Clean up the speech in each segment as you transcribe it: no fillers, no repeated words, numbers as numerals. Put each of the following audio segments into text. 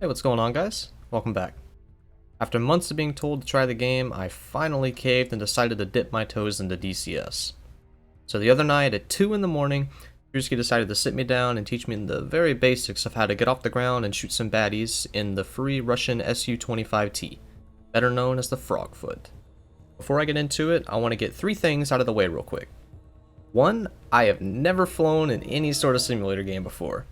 Hey, what's going on, guys? Welcome back. After months of being told to try the game, I finally caved and decided to dip my toes into DCS. So the other night at 2 in the morning, Drewski decided to sit me down and teach me the very basics of how to get off the ground and shoot some baddies in the free Russian Su-25T, better known as the Frogfoot. Before I get into it, I want to get 3 things out of the way real quick. 1, I have never flown in any sort of simulator game before.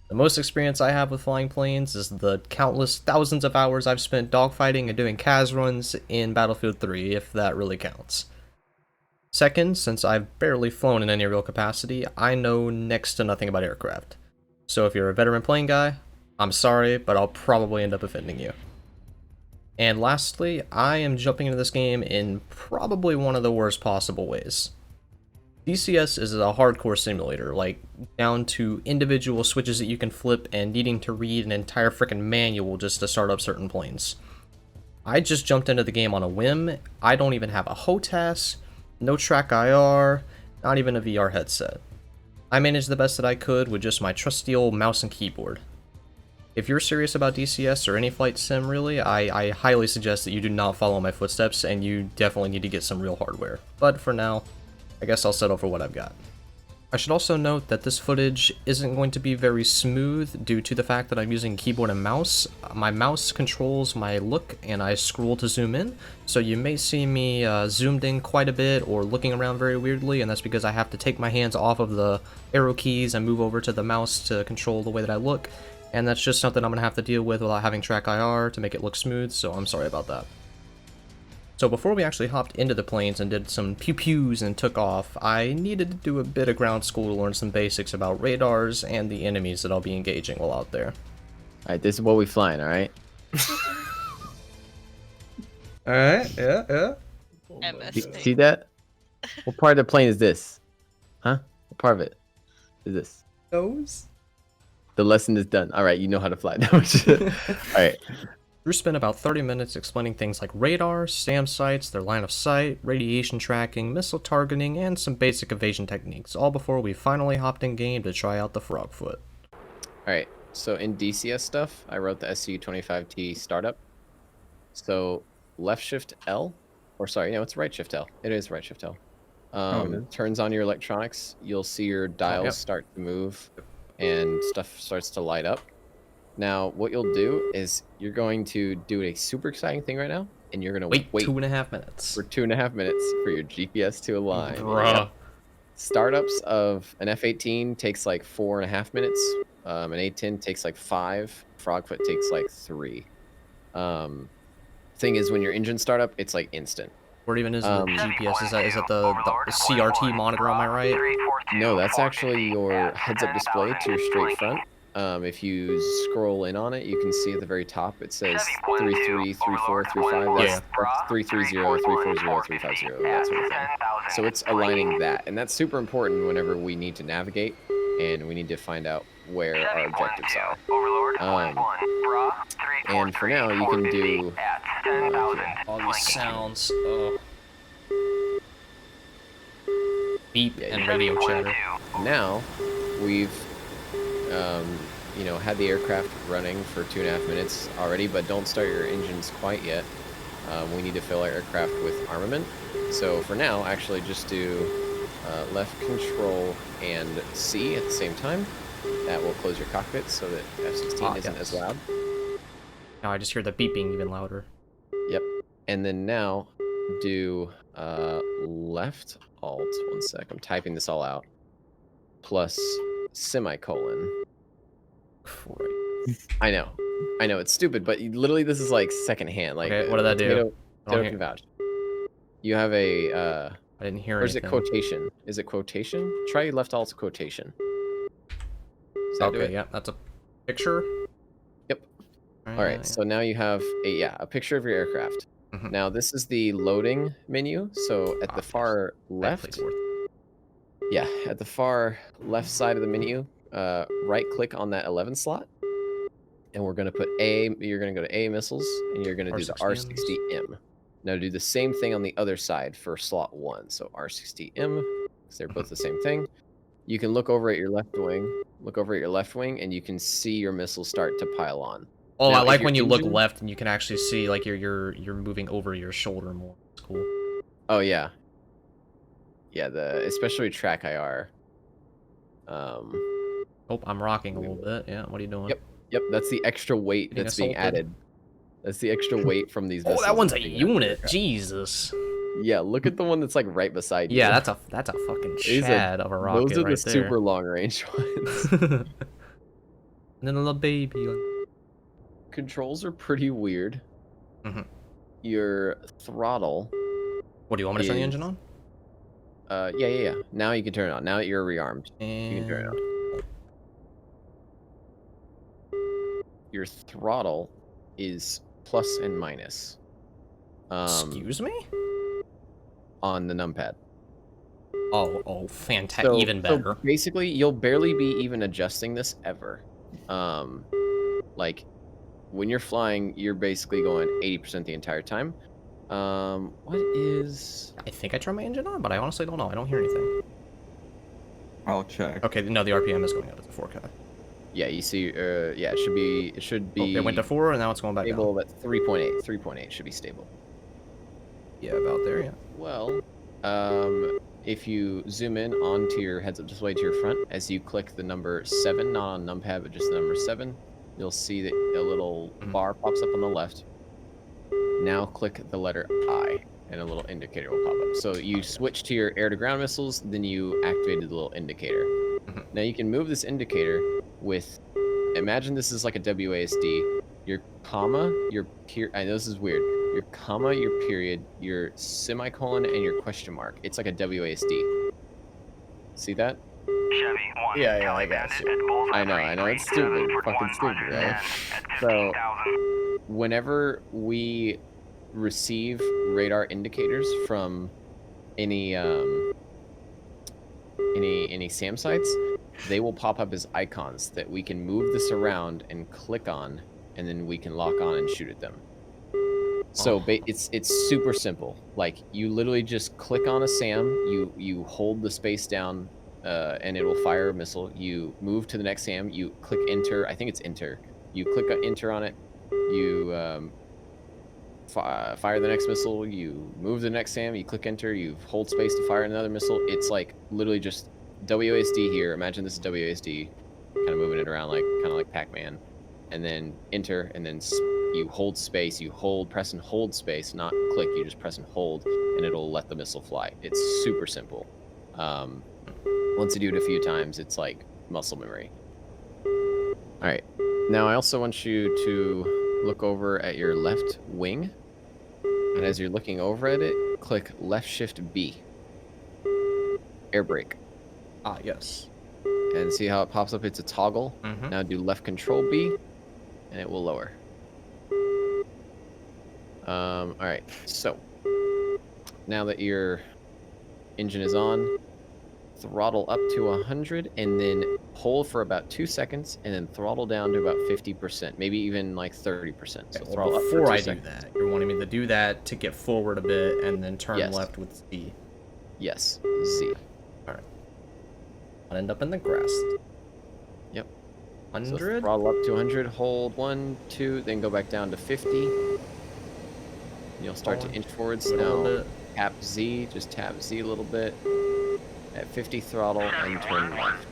The most experience I have with flying planes is the countless thousands of hours I've spent dogfighting and doing CAS runs in Battlefield 3, if that really counts. Second, since I've barely flown in any real capacity, I know next to nothing about aircraft. So if you're a veteran plane guy, I'm sorry, but I'll probably end up offending you. And lastly, I am jumping into this game in probably one of the worst possible ways. DCS is a hardcore simulator, like down to individual switches that you can flip and needing to read an entire freaking manual just to start up certain planes. I just jumped into the game on a whim. I don't even have a HOTAS, no track IR, not even a VR headset. I managed the best that I could with just my trusty old mouse and keyboard. If you're serious about DCS or any flight sim really, I highly suggest that you do not follow my footsteps and you definitely need to get some real hardware. But for now, I guess I'll settle for what I've got. I should also note that this footage isn't going to be very smooth due to the fact that I'm using keyboard and mouse. My mouse controls my look and I scroll to zoom in, so you may see me zoomed in quite a bit or looking around very weirdly, and that's because I have to take my hands off of the arrow keys and move over to the mouse to control the way that I look, and that's just something I'm going to have to deal with without having track IR to make it look smooth, so I'm sorry about that. So before we actually hopped into the planes and did some pew-pews and took off, I needed to do a bit of ground school to learn some basics about radars and the enemies that I'll be engaging while out there. Alright, this is what we flying, alright? Alright, yeah. See that? What part of the plane is this? Huh? What part of it is this? Those? The lesson is done. Alright, you know how to fly. Alright. Drew spent about 30 minutes explaining things like radar, SAM sights, their line of sight, radiation tracking, missile targeting, and some basic evasion techniques, all before we finally hopped in game to try out the Frogfoot. Alright, so in DCS stuff, I wrote the Su-25T startup. So left shift L, or sorry, no, it's right shift L. It is right shift L. Turns on your electronics, you'll see your dials start to move and stuff starts to light up. Now, what you'll do is you're going to do a super exciting thing right now, and you're going to wait 2.5 minutes. For 2.5 minutes for your GPS to align. Bruh. Startups of an F-18 takes like 4.5 minutes. An A-10 takes like 5. Frogfoot takes like 3. Thing is, when your engine startup, it's like instant. Where even is the GPS? Is that the CRT monitor on my right? No, that's actually your heads-up display to your straight front. If you scroll in on it, you can see at the very top it says 33, 34, 35. That's 330, 340, 350, that sort of thing. So it's aligning that, and that's super important whenever we need to navigate and we need to find out where our objectives are. And for now, you can do all these sounds. Beep and radio chatter. Now, we've had the aircraft running for 2.5 minutes already, but don't start your engines quite yet. We need to fill our aircraft with armament. So for now, actually just do left control and C at the same time. That will close your cockpit so that F-16 isn't as loud. Now I just hear the beeping even louder. Yep. And then now do left alt. 1 sec. I'm typing this all out. Plus semicolon. I know, it's stupid, but literally this is like secondhand. Like, okay, what did that do? Potato can vouch. You have a I didn't hear or is anything. it quotation? Is it quotation? Try left alt quotation. Does that do it? Yeah, that's a picture. Yep. All right, so now you have a picture of your aircraft. Now this is the loading menu. So at the far left, at the far left side of the menu, right click on that 11 slot, and we're going to put you're going to go to A missiles, and you're going to do the R60M. Now do the same thing on the other side for slot 1. So R60M, because they're both the same thing. You can look over at your left wing, and you can see your missiles start to pile on. Oh, Now, I if like your when you look engine- left and you can actually see like you're moving over your shoulder more. It's cool. Oh yeah. Yeah, especially track IR. Oh, I'm rocking a little bit. Yeah, what are you doing? Yep, that's the extra weight Getting that's being assaulted. added. That's the extra weight from these Oh, missiles. that one's a that's being added to the unit. aircraft. Jesus. Yeah, look at the one that's like right beside you. Yeah, that's a fucking chad of a rocket Those are the right there. super long range ones. And then a little baby one. Controls are pretty weird. Mhm. Your throttle. What do you want me to turn the is- engine on? Yeah. Now you can turn it on. Now that you're rearmed, And you can turn it on. Your throttle is plus and minus. excuse me? On the numpad. Oh, fantastic! Even better. So basically, you'll barely be even adjusting this ever. Like when you're flying, you're basically going 80% the entire time. What is? I think I turned my engine on, but I honestly don't know. I don't hear anything. I'll check. Okay, no, the RPM is going up. It's a 4K. Yeah, you see. Yeah, it should be. It should be. Oh, it went to 4, and now it's going back stable down. at 3.8. 3.8 should be stable. Yeah, about there. Yeah. Well, if you zoom in onto your heads-up display to your front, as you click the number 7, not on numpad, but just the number 7, you'll see that a little bar pops up on the left. Now click the letter I, and a little indicator will pop up. So you switch to your air-to-ground missiles, then you activated the little indicator. Now you can move this indicator with, imagine this is like a WASD, your comma, your period, I know this is weird, your comma, your period, your semicolon, and your question mark. It's like a WASD. See that? Yeah, I got you. I know, it's stupid, fucking stupid, right? So, whenever we receive radar indicators from any SAM sites, they will pop up as icons that we can move this around and click on, and then we can lock on and shoot at them. So it's super simple. Like you literally just click on a SAM, you hold the space down, and it will fire a missile. You move to the next SAM, you click enter. I think it's enter. You click enter on it. You fire the next missile. You move to the next SAM. You click enter. You hold space to fire another missile. It's like literally just WASD here. Imagine this is WASD, kind of moving it around kind of like Pac-Man, and then enter, and then you hold space. You press and hold space, not click. You just press and hold, and it'll let the missile fly. It's super simple. Once you do it a few times, it's like muscle memory. All right. Now I also want you to look over at your left wing, and as you're looking over at it, click left shift B. Air brake. Ah, yes. And see how it pops up? It's a toggle. Mhm. Now do left control B, and it will lower. All right. So now that your engine is on, throttle up to 100, and then hold for about 2 seconds, and then throttle down to about 50%, maybe even like 30%. So Okay, throttle well, up for before 2 I do seconds. that, you're wanting me to do that to get forward a bit and then turn Yes. left with Z. Yes, Z. I'll end up in the grass. Yep. So 100? throttle up to 100, hold 1, 2, then go back down to 50. You'll start to inch forwards. a little Now bit. tap Z, just tap Z a little bit. At 50 throttle and turn left.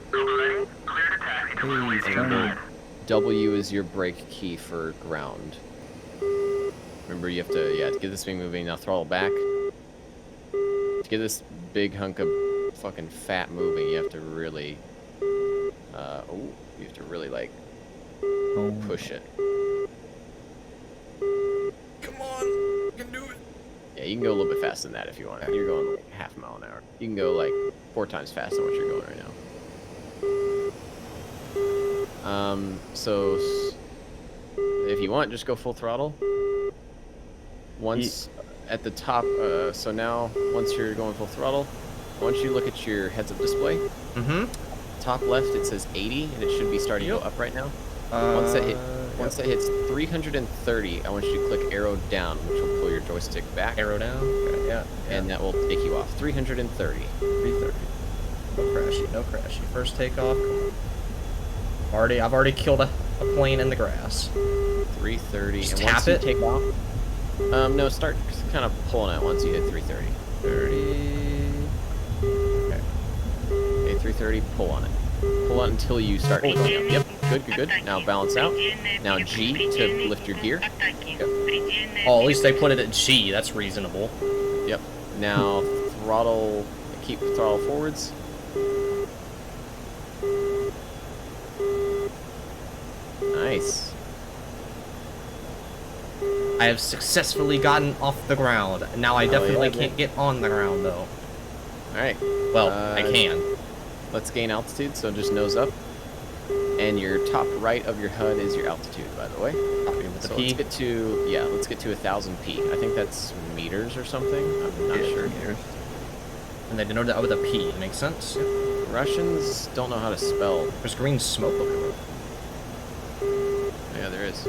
Please turn it. W is your brake key for ground. Remember, you have to, to get this thing moving. Now throttle back. To get this big hunk of fucking fat moving, you have to really, you have to really like push it. Come on, you can do it. Yeah, you can go a little bit faster than that if you want. You're going like half a mile an hour. You can go like 4 times faster than what you're going right now. So if you want, just go full throttle. Once at the top, so now once you're going full throttle, once you look at your heads-up display, Mm-hmm. top left it says 80, and it should be starting to go up right now. Once that hits 330, I want you to click arrow down, which will pull your joystick back. Arrow down. Okay, yeah. And that will take you off. 330. 330. No crashy, no crashy. First takeoff. Come on. I've already killed a plane in the grass. 330. Just and tap once it? you take off, no, start kind of pulling it once you hit 330. 30. Okay. Okay, 330. Pull on it. Pull on until you start going up. Yep. Good, good, good. Now balance out. Now G to lift your gear. Yep. Oh, at least they put it at G. That's reasonable. Yep. Now throttle. Keep throttle forwards. Nice. I have successfully gotten off the ground. Now I definitely yeah, can't get on the ground, though. Alright. Well, I can. Let's gain altitude, so just nose up. And your top right of your HUD is your altitude, by the way. The So P. let's get to, yeah, let's get to 1,000 P. I think that's meters or something. I'm not sure. Meters. And they denote that with a P. Makes sense. Russians don't know how to spell. There's green smoke over there. Yeah, there is.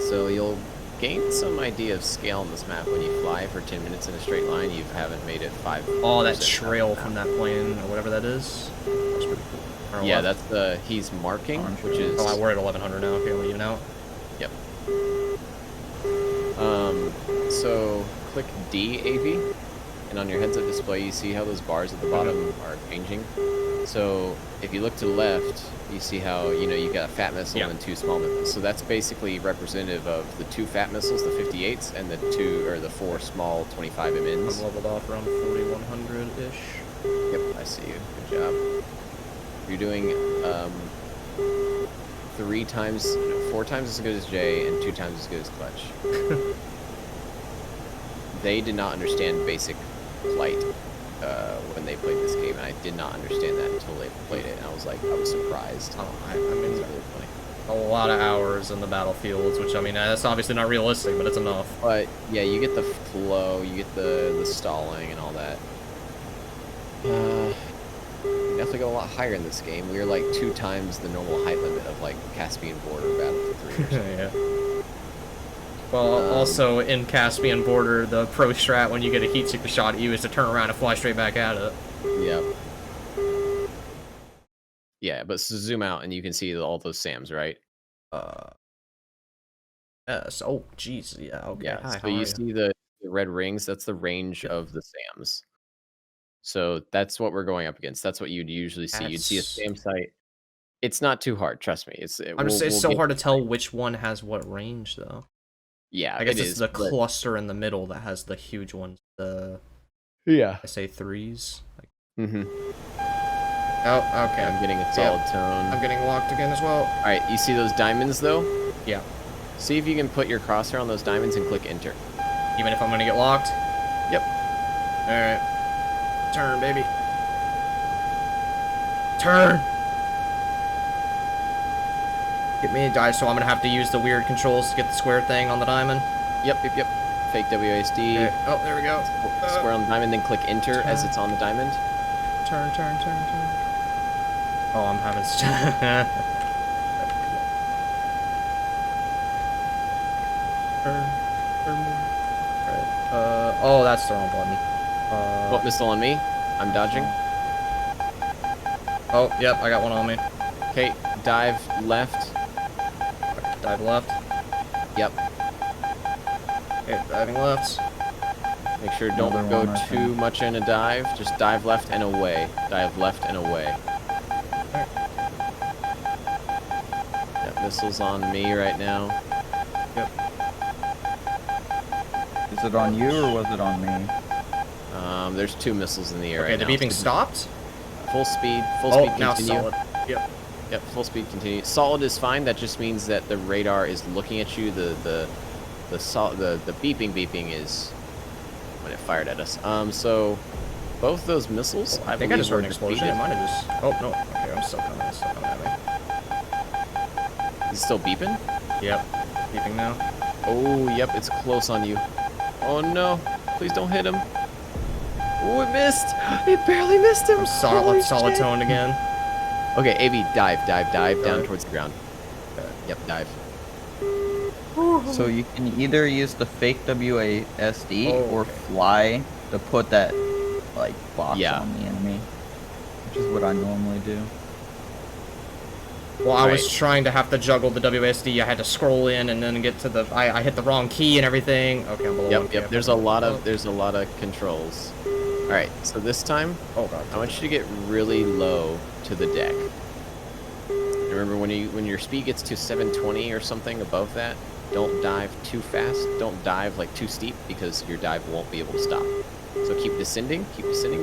So you'll gain some idea of scale on this map when you fly for 10 minutes in a straight line. You haven't made it 5. Oh, that trail from that plane, or whatever that is. That's pretty cool. Or Yeah, left. that's he's marking, which is... Oh, we're at 1100 now. Okay, we'll even out. Yep. So click D, AV, and on your heads-up display, you see how those bars at the bottom are changing. So if you look to the left, you see how, you know, you got a fat missile and 2 small missiles. So that's basically representative of the 2 fat missiles, the 58s, and the 4 small 25 MNs. I'm leveled off around 4100-ish. Yep, I see you. Good job. You're doing 4 times as good as Jay and 2 times as good as Clutch. They did not understand basic flight when they played this game, and I did not understand that until they played it, and I was surprised. Oh, I mean, It's really funny. a lot of hours in the battlefields, which, I mean, that's obviously not realistic, but it's enough. But yeah, you get the flow, you get the stalling and all that. You definitely go a lot higher in this game. We are like 2 times the normal height limit of like Caspian Border Battlefield 3 or something. Yeah. Well, also in Caspian Border, the pro strat when you get a heat seeker shot at you is to turn around and fly straight back at it. Yep. Yeah, but zoom out and you can see all those SAMs, right? Yes. Oh, jeez. Yeah. Okay. Yeah. Hi, So how are you you? see the red rings. That's the range of the SAMs. So that's what we're going up against. That's what you'd usually see. You'd see a SAM site. It's not too hard. Trust me. I'm just saying it's so hard to tell which one has what range, though. Yeah, I guess it it's is, the but- cluster in the middle that has the huge ones. The SA3s. Like, Mm-hmm. oh, okay. I'm getting a solid tone. I'm getting locked again as well. All right, you see those diamonds though? Yeah. See if you can put your crosshair on those diamonds and click enter. Even if I'm gonna get locked. Yep. All right. Turn, baby. Turn. Get me, guys. So I'm gonna have to use the weird controls to get the square thing on the diamond. Yep. Fake WASD. Okay. Oh, there we go. Square on the diamond, then click enter as it's on the diamond. Turn. Oh, I'm having. Turn. Right. Oh, that's the wrong button. What missile on me? I'm dodging. Oh, yep, I got one on me. Okay, dive left. Dive left. Yep. Okay, diving left. Make sure don't Another go one, I too think. much in a dive. Just dive left and away. Dive left and away. That missile's on me right now. Yep. Is it on you or was it on me? There's 2 missiles in the air Okay, right the now. beeping stopped. Full speed. Full Oh, speed. now Continue. solid. Yep. Yep. Full speed. Continue. Solid is fine. That just means that the radar is looking at you. The beeping is when it fired at us. So both those missiles, I think I just heard an were explosion. It defeated. might have just. Oh no. Okay, I'm still coming. It's still coming at me. Is it still beeping? Yep. Beeping now. Oh, yep. It's close on you. Oh no! Please don't hit him. Oh, it missed. It barely missed him. I'm Holy solid shit. toned again. Okay, AB, dive down Alright. towards the ground. Yep, dive. So you can either use the fake WASD Oh, or okay. fly to put that like box Yeah. on the enemy, which is what I normally do. Well, I was trying to have to juggle the WSD. I had to scroll in and then get to the. I hit the wrong key and everything. Okay, I'm below. Yep. There's a lot of controls. All right. So this time, I want you to get really low to the deck. Remember, when your speed gets to 720 or something above that, don't dive too fast. Don't dive like too steep because your dive won't be able to stop. So keep descending.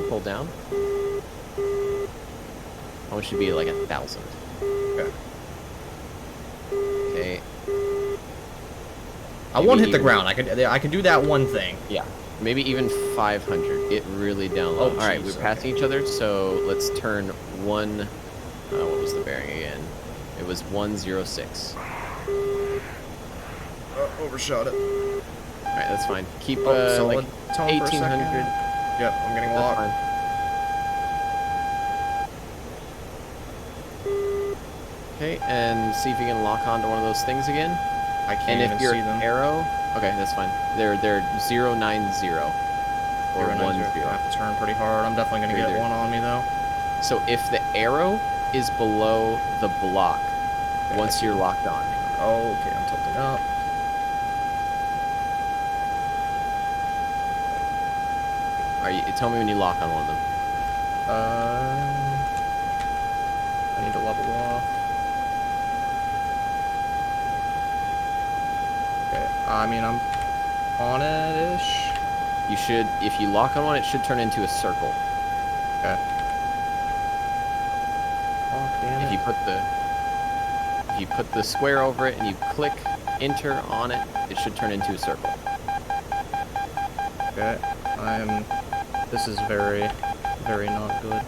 Pull down. I want you to be like 1,000. Okay. I won't hit the ground. I can do that one thing. Yeah. Maybe even 500. Get really down low. Oh, all right, we're passing each other, so let's turn one. What was the bearing again? It was 106. Overshot it. All right, that's fine. Keep solid. like 1,800. Yep, I'm getting locked. Fine. Okay, and see if you can lock onto one of those things again. I can't even see them. Arrow, okay, that's fine. They're 090 or 10. I have to turn pretty hard. I'm definitely gonna get one on me though. So if the arrow is below the block, once you're locked on. Oh, okay, I'm tilting up. Tell me when you lock on one of them. I need to level off. Okay, I mean, I'm on it-ish. You should, if you lock on one, it should turn into a circle. Okay. Oh, damn it. If you put the square over it and you click enter on it, it should turn into a circle. Okay, this is very, very not good.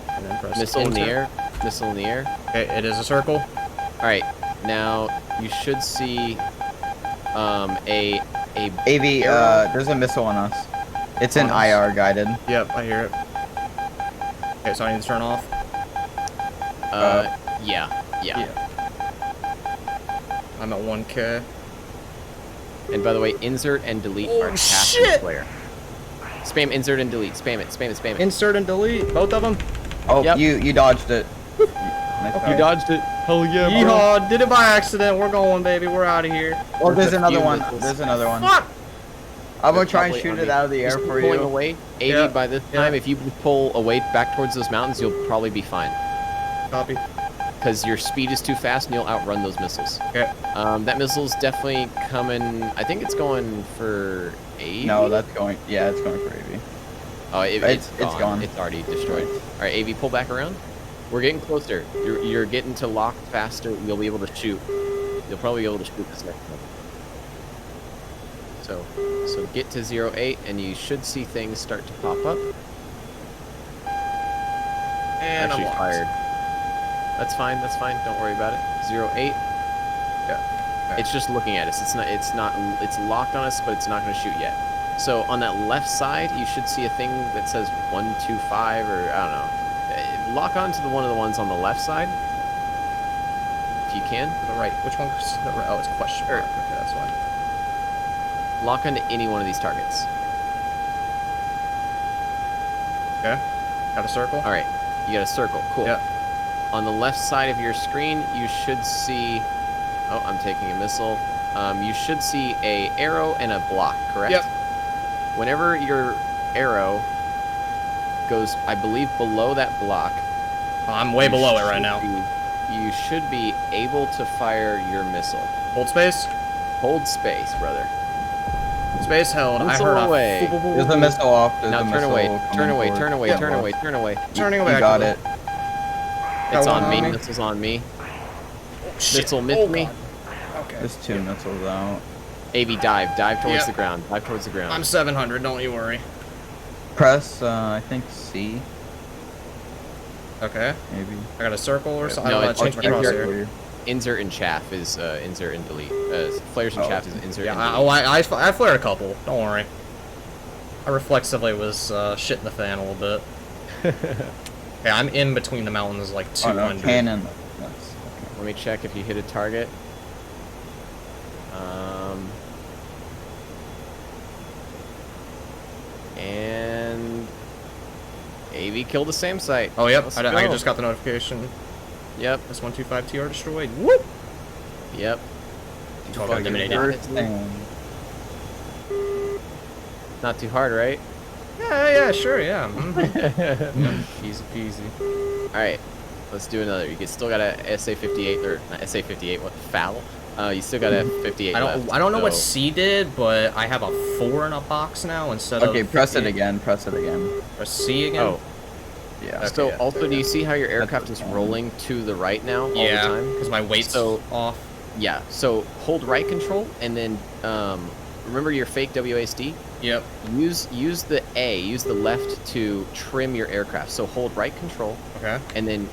And then press Missile in the air. Missile in the air. Okay, it is a circle. All right, now you should see a AV, there's a missile on us. It's in IR guided. Yep, I hear it. Okay, so I need to turn off. Yeah. I'm at 1K. And by the way, insert and delete are tasked in player. Spam insert and delete. Spam it. Insert and delete, both of them. Oh, yep. you dodged it. You dodged it. Hell yeah, bro. Yeehaw, did it by accident. We're going, baby. We're out of here. Oh, there's another one. Fuck! I'm gonna try and shoot it out of the air for you. Pulling away. 80 by this time. If you pull away back towards those mountains, you'll probably be fine. Copy. Because your speed is too fast and you'll outrun those missiles. Okay. That missile's definitely coming. I think it's going for AV. No, that's going. Yeah, it's going for AV. Oh, it's gone. It's already destroyed. All right, AV, pull back around. We're getting closer. You're getting to lock faster. You'll be able to shoot. You'll probably be able to shoot this next one. So get to 08 and you should see things start to pop up. And actually I'm fired. That's fine. Don't worry about it. 08. Yeah. Okay. It's just looking at us. It's locked on us, but it's not going to shoot yet. So on that left side, you should see a thing that says 125 or I don't know. Lock on to one of the ones on the left side. If you can. The right. Which one? Oh, it's question mark. Okay, that's fine. Lock onto any one of these targets. Okay. Got a circle? Alright. You got a circle. Cool. Yeah. On the left side of your screen, you should see... Oh, I'm taking a missile. You should see a arrow and a block, correct? Yep. Whenever your arrow goes, I believe, below that block... Oh, I'm way below it right now. You should be able to fire your missile. Hold space? Hold space, brother. Space held. Missile I heard away. There's a missile off. Now turn away. Turn away. Turning away. You got it. It's on me. Missile's on me. Missile missed me. Okay. There's two missiles out. AV dive. Dive towards the ground. Dive towards the ground. I'm 700. Don't you worry. Press, I think C. Okay. Maybe. I got a circle or something. No, I don't know. Change my crosshair. Insert and chaff is insert and delete. Flares and chaff is insert and delete. Yeah, I flared a couple. Don't worry. I reflexively was shitting the fan a little bit. Okay, I'm in between the mountains, like 200. Oh, no, cannon. Let me check if you hit a target. And AV killed the SAM site. Oh, yep. Let's I go. just got the notification. Yep. S125TR destroyed. Whoop! Yep. Fucking eliminated. Not too hard, right? Yeah, sure, yeah. Easy peasy. Alright, let's do another. You still got a SA-58, or not SA-58, what, foul? You still got a 58 left, I don't know so... what C did, but I have a 4 in a box now instead of... Okay, press it again, press it again. Press C again? Oh. Yeah. Okay, So, yeah, also, do you see how your aircraft is rolling to the right now all the time? because my weight's off. Yeah, so hold right control, and then, remember your fake WASD? Yep. Use the left to trim your aircraft. So hold right control, Okay. and then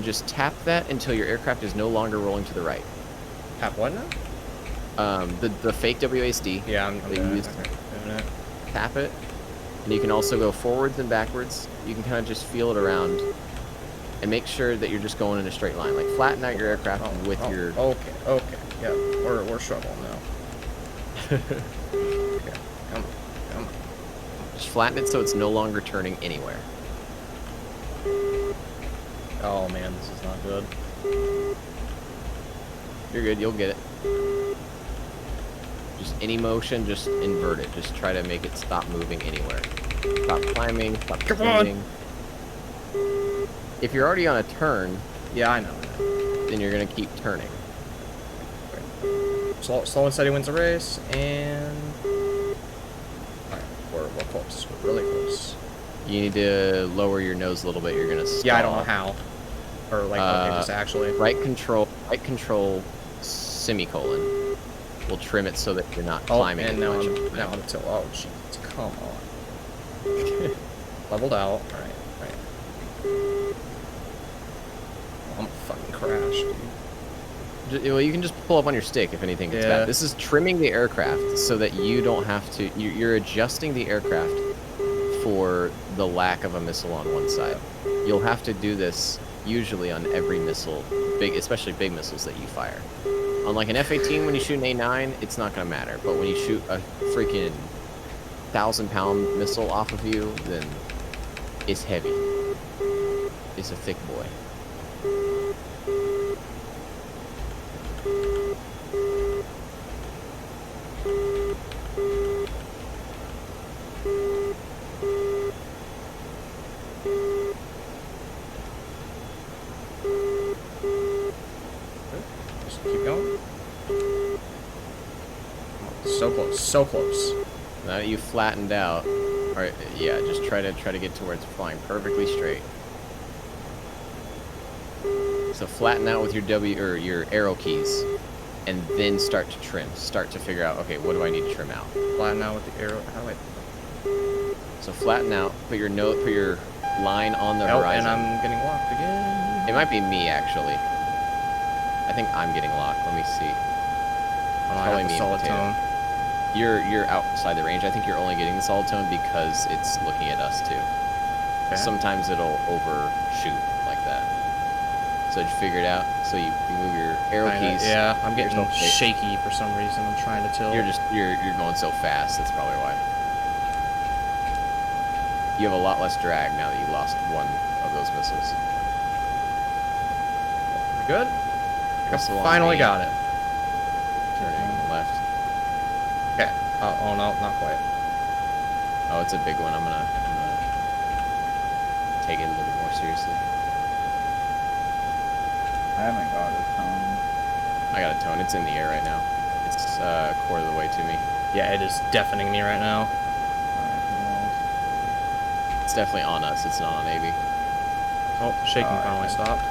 just tap that until your aircraft is no longer rolling to the right. Tap what now? The fake WASD. Yeah, I'm doing it. Tap it, and you can also go forwards and backwards. You can kind of just feel it around, and make sure that you're just going in a straight line. Like flatten out your aircraft with your. Okay. Yeah, we're struggling now. Okay, come on. Just flatten it so it's no longer turning anywhere. Oh man, this is not good. You're good. You'll get it. Just any motion, just invert it. Just try to make it stop moving anywhere. Stop climbing. Stop descending. If you're already on a turn, Yeah, I know. then you're gonna keep turning. Slow and steady wins the race, and alright, we're close. We're really close. You need to lower your nose a little bit. You're gonna stall. Yeah, I don't know how, or like okay, just actually. Right control, semicolon. We'll trim it so that you're not climbing. And now I'm till. Oh jeez, come on. Leveled out. All right. I'm fucking crashed, dude. Well, you can just pull up on your stick if anything gets bad. This is trimming the aircraft so that you don't have to. You're adjusting the aircraft for the lack of a missile on one side. You'll have to do this usually on every missile, especially big missiles that you fire. On like an F-18, when you shoot an A-9, it's not gonna matter. But when you shoot a freaking 1,000-pound missile off of you, then it's heavy. It's a thick boy. So close. Now that you've flattened out, or yeah, just try to get to where it's flying perfectly straight. So flatten out with your your arrow keys, and then start to trim. Start to figure out, okay, what do I need to trim out? Flatten out with the arrow. How do I? So flatten out. Put your line on the horizon. And I'm getting locked again. It might be me actually. I think I'm getting locked. Let me see. Probably me. Solid tone. You're outside the range. I think you're only getting the solid tone because it's looking at us too. Okay. Sometimes it'll overshoot like that. So did you figure it out? So you move your arrow keys. Yeah, I'm getting shaky for some reason. I'm trying to tilt. You're going so fast. That's probably why. You have a lot less drag now that you lost one of those missiles. Good. Finally got it. Turning left. Okay. Oh no, not quite. Oh, it's a big one. I'm gonna take it a little bit more seriously. I haven't got a tone. I got a tone. It's in the air right now. It's a quarter of the way to me. Yeah, it is deafening me right now. It's definitely on us. It's not on Navy. Oh, shaking finally stopped.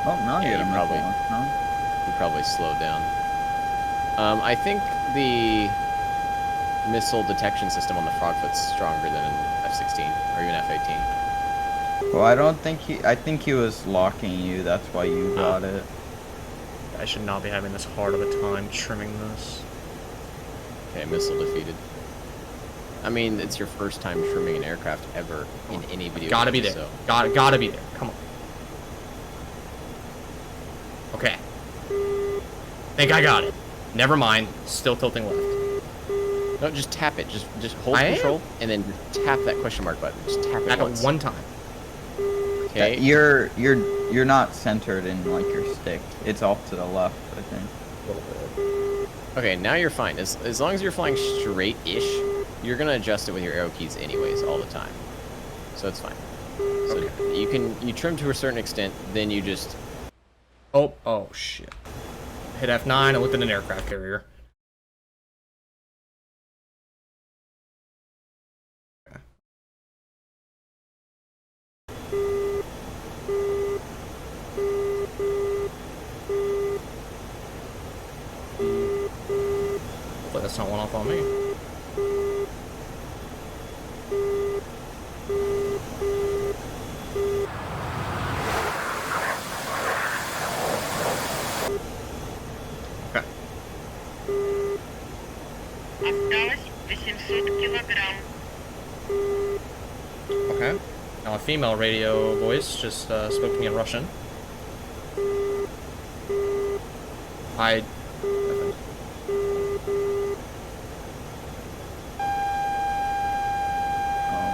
Oh, no, you probably slowed down. I think the missile detection system on the Frogfoot's stronger than an F-16 or even F-18. Well, I think he was locking you. That's why you got it. I should not be having this hard of a time trimming this. Okay, missile defeated. I mean, it's your first time trimming an aircraft ever in any video. Gotta be there. So. Gotta be there. Come on. Okay. Think I got it. Never mind. Still tilting left. No, just tap it. Just hold control and then tap that question mark button. Just tap it once. One time. Okay. You're not centered in like your stick. It's off to the left, I think. A little bit. Okay, now you're fine. As long as you're flying straight-ish, you're gonna adjust it with your arrow keys anyways all the time. So it's fine. So Okay. you trim to a certain extent, then you just Oh shit. Hit F9 and looked at an aircraft carrier. Okay. Hopefully that's not one off on me. Okay. Осталось 800 килограмм. Okay. Now a female radio voice just spoke to me in Russian.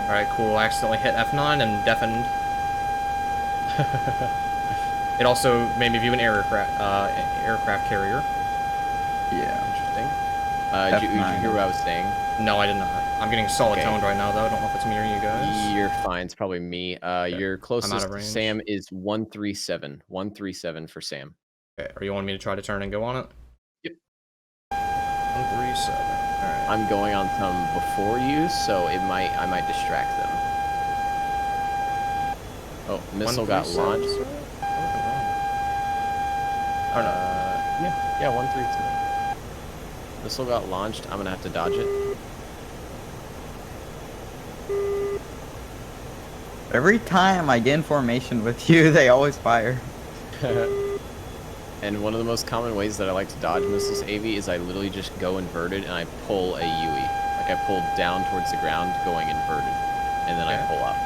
Alright, cool. I accidentally hit F9 and deafened. It also made me view an aircraft carrier. Yeah. interesting. Did you hear what I was saying? No, I did not. I'm getting solid Okay. toned right now, though. I don't know if it's me or you guys. You're fine. It's probably me. Your closest range. Sam is 137. 137 for Sam. Okay, are you wanting me to try to turn and go on it? Yep. 137. Alright. I'm going on some before you, so I might distract them. Oh, missile got 137, launched. sir? Oh, no. Yeah, 137. Missile got launched. I'm gonna have to dodge it. Every time I get in formation with you, they always fire. And one of the most common ways that I like to dodge missiles, AV, is I literally just go inverted and I pull a UE. Like I pull down towards the ground, going inverted, and then I pull up.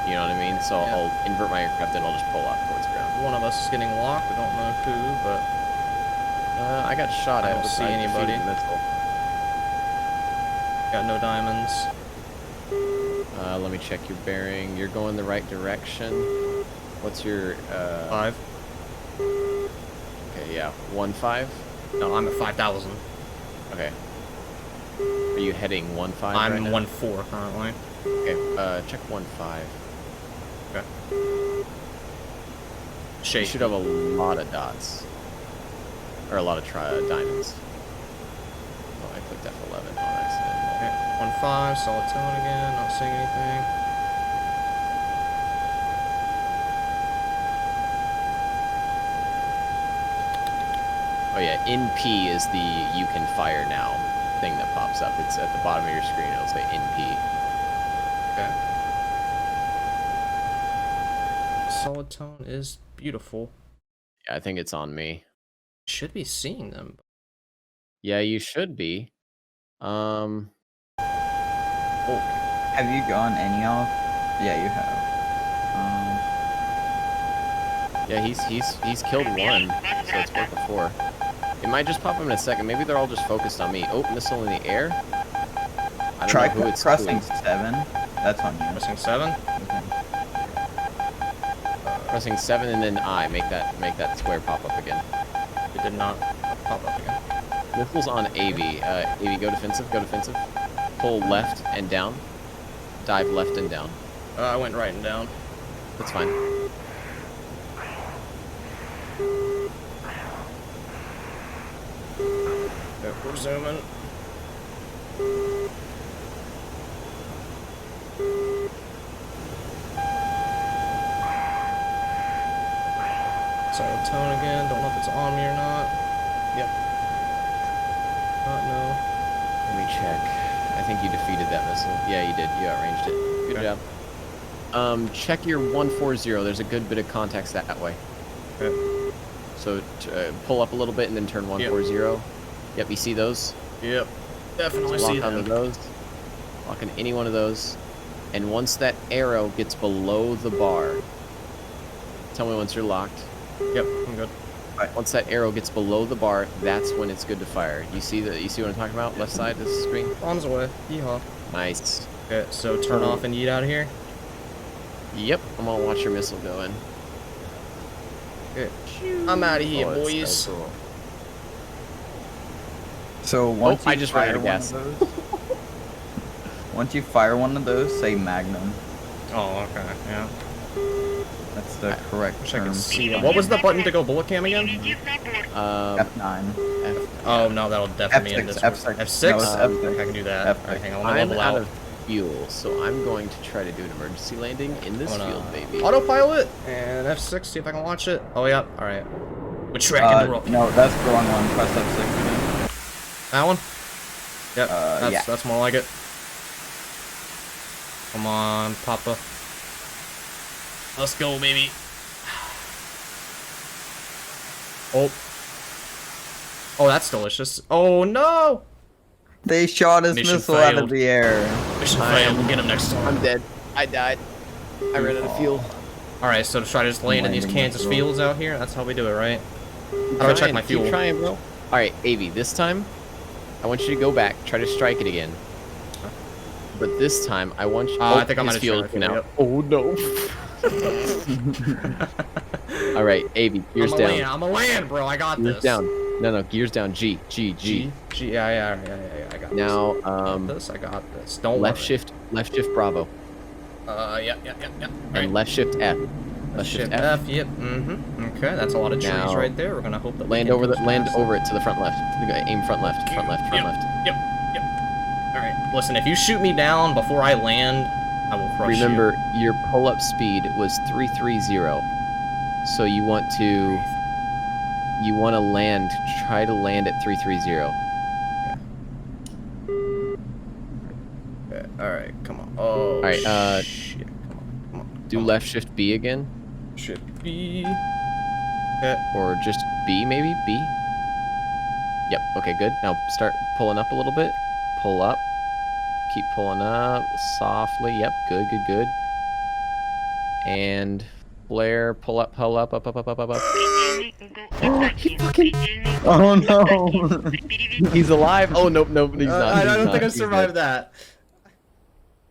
You know what I mean? So I'll invert my aircraft and I'll just pull up towards the ground. One of us is getting locked. I don't know who, but I got shot I at. don't but see I anybody. defeated the missile. got no diamonds. Let me check your bearing. You're going the right direction. What's your 5. Okay, yeah, 1-5. No, I'm at 5,000. Okay. Are you heading 1-5? I'm right now? 1-4 currently. Okay, check 1-5. Okay. You Shake. should have a lot of dots. Or a lot of diamonds. Oh, I clicked F11 on accident. Okay. 1-5, solid tone again, not seeing anything. Oh yeah, NP is the you can fire now thing that pops up. It's at the bottom of your screen. It'll say NP. Okay. Solid tone is beautiful. Yeah, I think it's on me. Should be seeing them. Yeah, you should be. Oh. Have you gone any off? Yeah, you have. Yeah, he's killed one, so it's worked before. It might just pop up in a second. Maybe they're all just focused on me. Oh, missile in the air. I don't Try know who it's pressing doing. 7. That's on you. Missing 7. Okay. Pressing 7 and then I. Make that square pop up again. It did not pop up again. Missiles on AV. AV, go defensive. Go defensive. Pull left and down. Dive left and down. I went right and down. That's fine. Yep, we're zooming. Solid tone again. Don't know if it's on me or not. Yep. No. Let me check. I think you defeated that missile. Yeah, you did. You outranged it. Good Okay. job. Check your 140. There's a good bit of contacts that way. Okay. So pull up a little bit and then turn 140. Yep, you see those? Yep. Definitely So see lock onto them. those. Lock on any one of those. And once that arrow gets below the bar, tell me once you're locked. Yep, I'm good. Once that arrow gets below the bar, that's when it's good to fire. You see what I'm talking about? Left side of the screen? Bombs away. Yeehaw. Nice. Okay, so turn off and yeet out of here. Yep, I'm gonna watch your missile go in. Good. I'm out of here, Oh, it's boys. so cool. So once I you just ran out fire of one gas. of those, once you fire one of those, say Magnum. Oh, okay, yeah. That's the correct Wish I term. could see that. What was the button to go bullet cam again? F9. Oh, no, that'll definitely be in this. F6. F6? No, it's F6. I can do that. F6. Alright, hang on, let me I'm level out out. of fuel, so I'm going to try to do an emergency landing in this field, baby. Autopilot and F6, see if I can watch it. Oh, yeah, alright. We're tracking the rope. No, that's the wrong one. Press F6 again. That one? Yep, yeah. that's more like it. Come on, Papa. Let's go, baby. Oh. Oh, that's delicious. Oh, no! They shot his Mission missile out failed. of the air. Mission failed. We'll get him next time. I'm dead. I died. I ran out of fuel. Alright, so to try to just land in these Landing Kansas missile. fields out here, that's how we do it, right? How do I check my fuel? Keep trying, bro. Alright, Avi, this time, I want you to go back, try to strike it again. But this time, I want you... I think I'm his gonna fuel try now. it. Oh, no. Alright, Avi, gears down. I'm a land, bro. I got Gears this. down. No, gears down. G. Yeah, I got Now, this. I got this. Don't left worry. shift Bravo. Yeah. And left shift F. Left shift F. Yep. Mm-hmm. Okay, that's a lot of trees Now, right there. We're gonna hope that Land over it to the front left. Aim front left. Yep. All right. Listen, if you shoot me down before I land, I will crush Remember, your pull-up speed was 330. So you want to land. Try to land at 330. Okay. All right. Come on. Oh. All right. Shit. Come on. Do left shift B again, Shift B. Okay. or just B maybe B. Yep. Okay. Good. Now start pulling up a little bit. Pull up. Keep pulling up softly. Yep. Good. And flare. Pull up. Up. Oh no! He's alive. Oh nope. He's not. I He's don't not. think I He's survived dead. that.